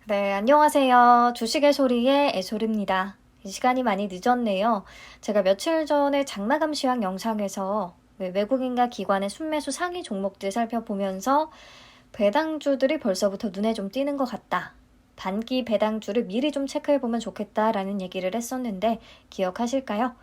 네, 안녕하세요. 주식의 소리의 애솔입니다. 시간이 많이 늦었네요. 제가 며칠 전에 장마감 시황 영상에서 외국인과 기관의 순매수 상위 종목들 살펴보면서 배당주들이 벌써부터 눈에 좀 띄는 것 같다. 단기 배당주를 미리 좀 체크해보면 좋겠다라는 얘기를 했었는데 기억하실까요?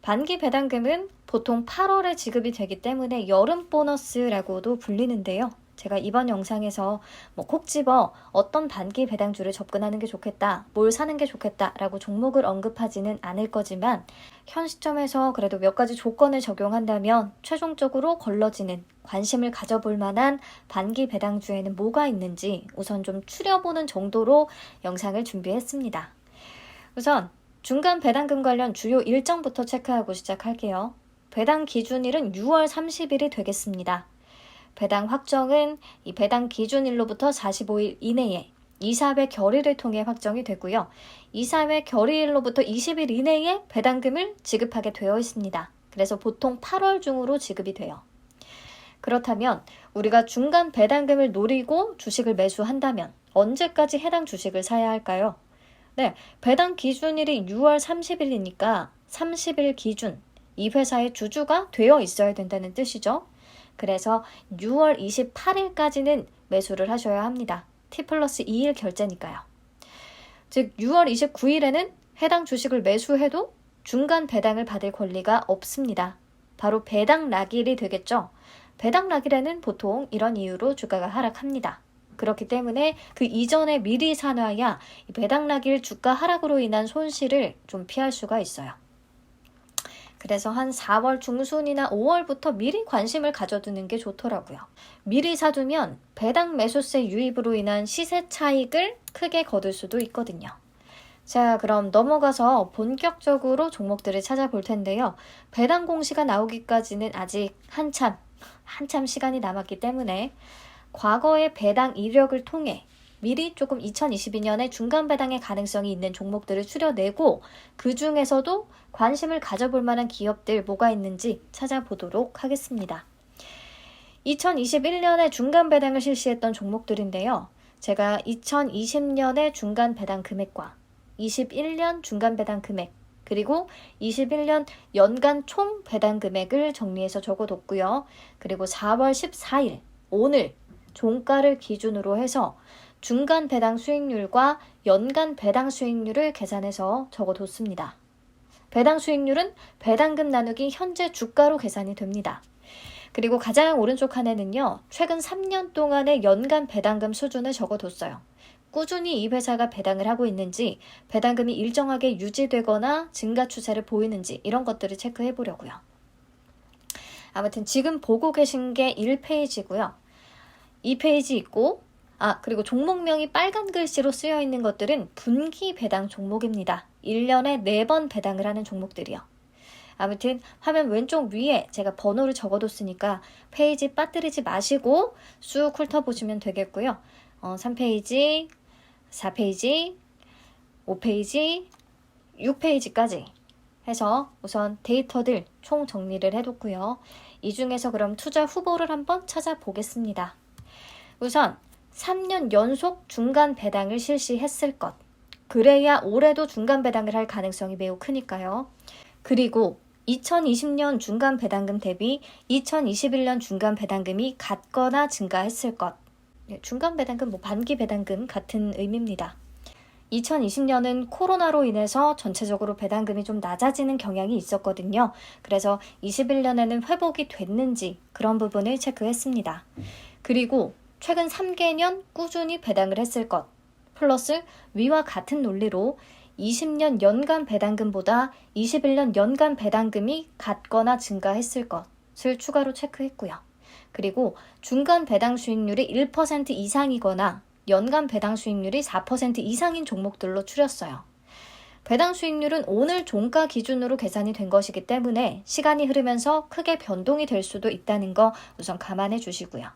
반기 배당금은 보통 8월에 지급이 되기 때문에 여름 보너스라고도 불리는데요. 제가 이번 영상에서 콕 집어 어떤 단기 배당주를 접근하는 게 좋겠다, 뭘 사는 게 좋겠다라고 종목을 언급하지는 않을 거지만 현 시점에서 그래도 몇 가지 조건을 적용한다면 최종적으로 걸러지는 관심을 가져볼 만한 반기 배당주에는 뭐가 있는지 우선 좀 추려보는 정도로 영상을 준비했습니다. 우선 중간 배당금 관련 주요 일정부터 체크하고 시작할게요. 배당 기준일은 6월 30일이 되겠습니다. 배당 확정은 이 배당 기준일로부터 45일 이내에 이사회 결의를 통해 확정이 되고요. 이사회 결의일로부터 20일 이내에 배당금을 지급하게 되어 있습니다. 그래서 보통 8월 중으로 지급이 돼요. 그렇다면 우리가 중간 배당금을 노리고 주식을 매수한다면 언제까지 해당 주식을 사야 할까요? 네, 배당 기준일이 6월 30일이니까 30일 기준 이 회사의 주주가 되어 있어야 된다는 뜻이죠. 그래서 6월 28일까지는 매수를 하셔야 합니다. T+2일 결제니까요. 즉 6월 29일에는 해당 주식을 매수해도 중간 배당을 받을 권리가 없습니다. 바로 배당 락일이 되겠죠. 배당 락일에는 보통 이런 이유로 주가가 하락합니다. 그렇기 때문에 그 이전에 미리 사놔야 배당 락일 주가 하락으로 인한 손실을 좀 피할 수가 있어요. 그래서 한 4월 중순이나 5월부터 미리 관심을 가져두는 게 좋더라고요. 미리 사두면 배당 매수세 유입으로 인한 시세 차익을 크게 거둘 수도 있거든요. 자, 그럼 넘어가서 본격적으로 종목들을 찾아볼 텐데요. 배당 공시가 나오기까지는 아직 한참 시간이 남았기 때문에 과거의 배당 이력을 통해 미리 조금 2022년에 중간 배당의 가능성이 있는 종목들을 추려내고 그 중에서도 관심을 가져볼 만한 기업들 뭐가 있는지 찾아보도록 하겠습니다. 2021년에 중간 배당을 실시했던 종목들인데요. 제가 2020년에 중간 배당 금액과 21년 중간 배당 금액 그리고 21년 연간 총 배당 금액을 정리해서 적어뒀고요. 그리고 4월 14일 오늘 종가를 기준으로 해서 중간 배당 수익률과 연간 배당 수익률을 계산해서 적어뒀습니다. 배당 수익률은 배당금 나누기 현재 주가로 계산이 됩니다. 그리고 가장 오른쪽 칸에는요. 최근 3년 동안의 연간 배당금 수준을 적어뒀어요. 꾸준히 이 회사가 배당을 하고 있는지 배당금이 일정하게 유지되거나 증가 추세를 보이는지 이런 것들을 체크해 보려고요. 아무튼 지금 보고 계신 게 1페이지고요. 2페이지 있고 그리고 종목명이 빨간 글씨로 쓰여 있는 것들은 분기 배당 종목입니다. 1년에 4번 배당을 하는 종목들이요. 아무튼 화면 왼쪽 위에 제가 번호를 적어뒀으니까 페이지 빠뜨리지 마시고 쑥 훑어보시면 되겠고요. 3페이지, 4페이지, 5페이지, 6페이지까지 해서 우선 데이터들 총 정리를 해뒀고요. 이 중에서 그럼 투자 후보를 한번 찾아보겠습니다. 우선 3년 연속 중간 배당을 실시했을 것. 그래야 올해도 중간 배당을 할 가능성이 매우 크니까요. 그리고 2020년 중간 배당금 대비 2021년 중간 배당금이 같거나 증가했을 것. 중간 배당금, 반기 배당금 같은 의미입니다. 2020년은 코로나로 인해서 전체적으로 배당금이 좀 낮아지는 경향이 있었거든요. 그래서 21년에는 회복이 됐는지 그런 부분을 체크했습니다. 그리고 최근 3개년 꾸준히 배당을 했을 것, 플러스 위와 같은 논리로 20년 연간 배당금보다 21년 연간 배당금이 같거나 증가했을 것을 추가로 체크했고요. 그리고 중간 배당 수익률이 1% 이상이거나 연간 배당 수익률이 4% 이상인 종목들로 추렸어요. 배당 수익률은 오늘 종가 기준으로 계산이 된 것이기 때문에 시간이 흐르면서 크게 변동이 될 수도 있다는 거 우선 감안해 주시고요.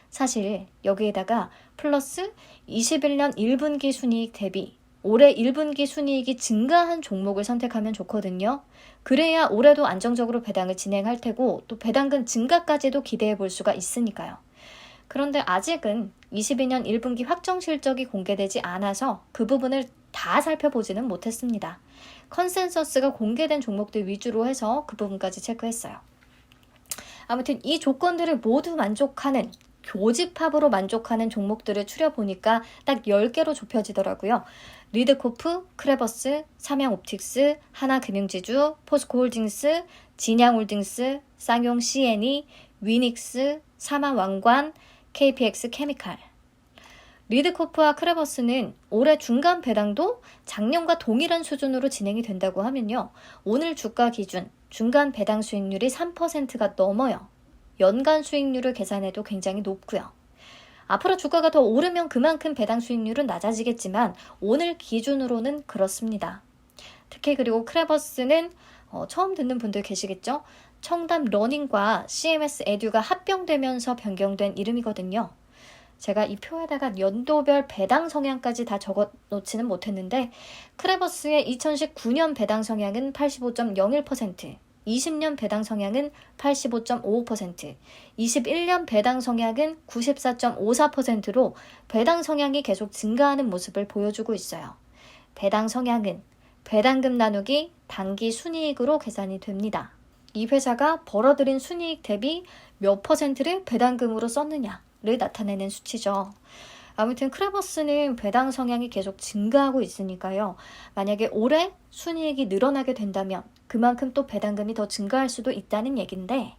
사실 여기에다가 플러스 21년 1분기 순이익 대비 올해 1분기 순이익이 증가한 종목을 선택하면 좋거든요. 그래야 올해도 안정적으로 배당을 진행할 테고 또 배당금 증가까지도 기대해 볼 수가 있으니까요. 그런데 아직은 22년 1분기 확정 실적이 공개되지 않아서 그 부분을 다 살펴보지는 못했습니다. 컨센서스가 공개된 종목들 위주로 해서 그 부분까지 체크했어요. 아무튼 이 조건들을 모두 만족하는, 교집합으로 만족하는 종목들을 추려보니까 딱 10개로 좁혀지더라고요. 리드코프, 크레버스, 삼양옵틱스, 하나금융지주, 포스코홀딩스, 진양홀딩스, 쌍용 C&E, 위닉스, 사마왕관, KPX 케미칼. 리드코프와 크레버스는 올해 중간 배당도 작년과 동일한 수준으로 진행이 된다고 하면요. 오늘 주가 기준 중간 배당 수익률이 3%가 넘어요. 연간 수익률을 계산해도 굉장히 높고요. 앞으로 주가가 더 오르면 그만큼 배당 수익률은 낮아지겠지만 오늘 기준으로는 그렇습니다. 특히 그리고 크레버스는 처음 듣는 분들 계시겠죠? 청담 러닝과 CMS 에듀가 합병되면서 변경된 이름이거든요. 제가 이 표에다가 연도별 배당 성향까지 다 적어 놓지는 못했는데 크레버스의 2019년 배당 성향은 85.01%, 20년 배당 성향은 85.55%, 21년 배당 성향은 94.54%로 배당 성향이 계속 증가하는 모습을 보여주고 있어요. 배당 성향은 배당금 나누기 당기 순이익으로 계산이 됩니다. 이 회사가 벌어들인 순이익 대비 몇 퍼센트를 배당금으로 썼느냐를 나타내는 수치죠. 아무튼 크레버스는 배당 성향이 계속 증가하고 있으니까요. 만약에 올해 순이익이 늘어나게 된다면 그만큼 또 배당금이 더 증가할 수도 있다는 얘기인데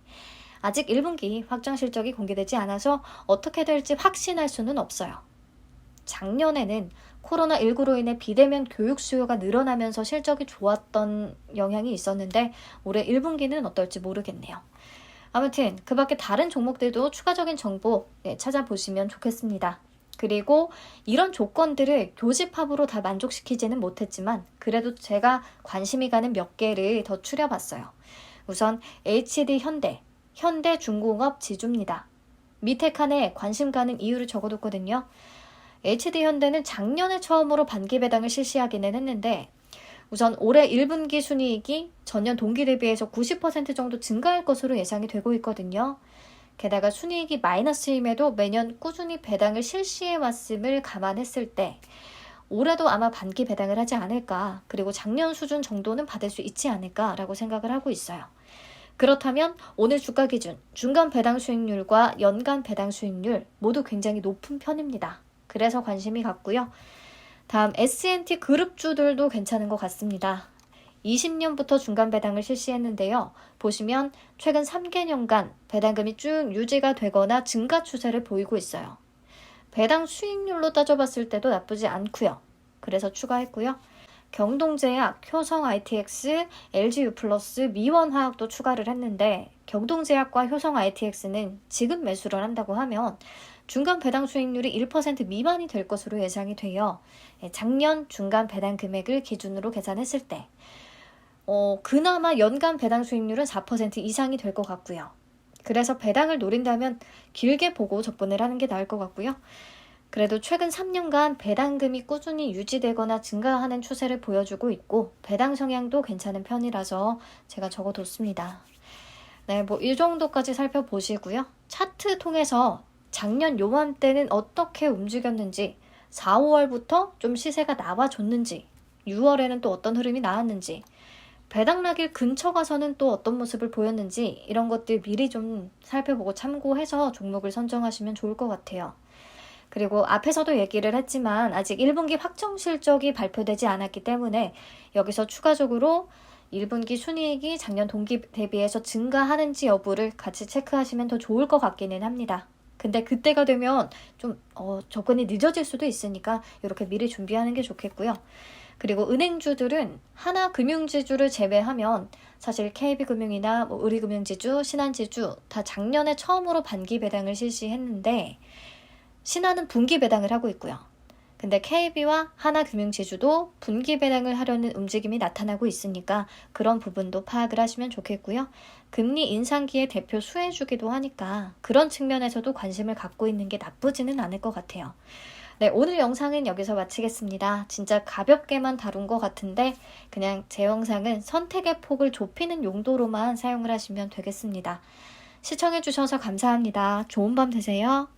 아직 1분기 확정 실적이 공개되지 않아서 어떻게 될지 확신할 수는 없어요. 작년에는 코로나19로 인해 비대면 교육 수요가 늘어나면서 실적이 좋았던 영향이 있었는데 올해 1분기는 어떨지 모르겠네요. 아무튼 그 밖에 다른 종목들도 추가적인 정보 찾아보시면 좋겠습니다. 그리고 이런 조건들을 교집합으로 다 만족시키지는 못했지만 그래도 제가 관심이 가는 몇 개를 더 추려봤어요. 우선 HD 현대중공업 지주입니다. 밑에 칸에 관심 가는 이유를 적어뒀거든요. HD 현대는 작년에 처음으로 반기 배당을 실시하기는 했는데 우선 올해 1분기 순이익이 전년 동기 대비해서 90% 정도 증가할 것으로 예상이 되고 있거든요. 게다가 순이익이 마이너스임에도 매년 꾸준히 배당을 실시해 왔음을 감안했을 때 올해도 아마 반기 배당을 하지 않을까, 그리고 작년 수준 정도는 받을 수 있지 않을까라고 생각을 하고 있어요. 그렇다면 오늘 주가 기준 중간 배당 수익률과 연간 배당 수익률 모두 굉장히 높은 편입니다. 그래서 관심이 갔고요. 다음 S&T 그룹주들도 괜찮은 것 같습니다. 20년부터 중간 배당을 실시했는데요. 보시면 최근 3개년간 배당금이 쭉 유지가 되거나 증가 추세를 보이고 있어요. 배당 수익률로 따져봤을 때도 나쁘지 않고요. 그래서 추가했고요. 경동제약, 효성ITX, LG유플러스, 미원화학도 추가를 했는데 경동제약과 효성ITX는 지금 매수를 한다고 하면 중간 배당 수익률이 1% 미만이 될 것으로 예상이 돼요. 작년 중간 배당 금액을 기준으로 계산했을 때 그나마 연간 배당 수익률은 4% 이상이 될 것 같고요. 그래서 배당을 노린다면 길게 보고 접근을 하는 게 나을 것 같고요. 그래도 최근 3년간 배당금이 꾸준히 유지되거나 증가하는 추세를 보여주고 있고 배당 성향도 괜찮은 편이라서 제가 적어뒀습니다. 네, 이 정도까지 살펴보시고요. 차트 통해서 작년 요맘때는 어떻게 움직였는지, 4, 5월부터 좀 시세가 나와줬는지, 6월에는 또 어떤 흐름이 나왔는지, 배당락일 근처 가서는 또 어떤 모습을 보였는지 이런 것들 미리 좀 살펴보고 참고해서 종목을 선정하시면 좋을 것 같아요. 그리고 앞에서도 얘기를 했지만 아직 1분기 확정 실적이 발표되지 않았기 때문에 여기서 추가적으로 1분기 순이익이 작년 동기 대비해서 증가하는지 여부를 같이 체크하시면 더 좋을 것 같기는 합니다. 근데 그때가 되면 좀 접근이 늦어질 수도 있으니까 이렇게 미리 준비하는 게 좋겠고요. 그리고 은행주들은 하나금융지주를 제외하면 사실 KB금융이나 우리금융지주, 신한지주 다 작년에 처음으로 반기 배당을 실시했는데 신한은 분기 배당을 하고 있고요. 근데 KB와 하나금융지주도 분기 배당을 하려는 움직임이 나타나고 있으니까 그런 부분도 파악을 하시면 좋겠고요. 금리 인상기의 대표 수혜주기도 하니까 그런 측면에서도 관심을 갖고 있는 게 나쁘지는 않을 것 같아요. 네, 오늘 영상은 여기서 마치겠습니다. 진짜 가볍게만 다룬 것 같은데 그냥 제 영상은 선택의 폭을 좁히는 용도로만 사용을 하시면 되겠습니다. 시청해주셔서 감사합니다. 좋은 밤 되세요.